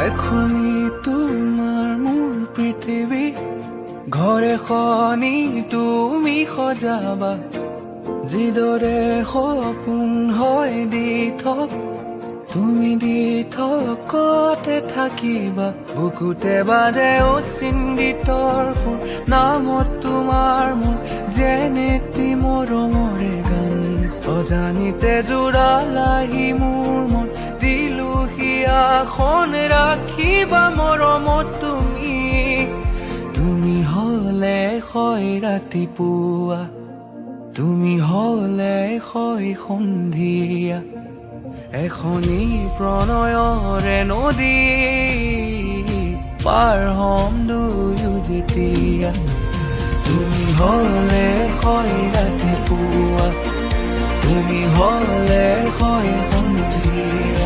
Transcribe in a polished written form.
এখনি তোমাৰ মোৰ পৃথিৱী, ঘৰ এখনি তুমি সজাবা, যিদৰে সপোন হয় দি থক, তুমি দি থকতে থাকিবা। বুকুতে বাজে অচিন্তিতৰ সুৰ, নামত তোমাৰ মোৰ যেনেটি মৰমৰে গান। অজানিতে জোৰালাহি মোৰ মন, দিলো হিয়াখন ৰাখিবা মৰমত তুমি। তুমি হলে হয় ৰাতিপুৱা, তুমি হলে হয় সন্ধিয়া, এখনি প্ৰণয়ৰে নদী, পাৰ হম দুয়ো যেতিয়া। তুমি হলে হয় ৰাতিপুৱা, তুমি হলে হয় সন্ধিয়া।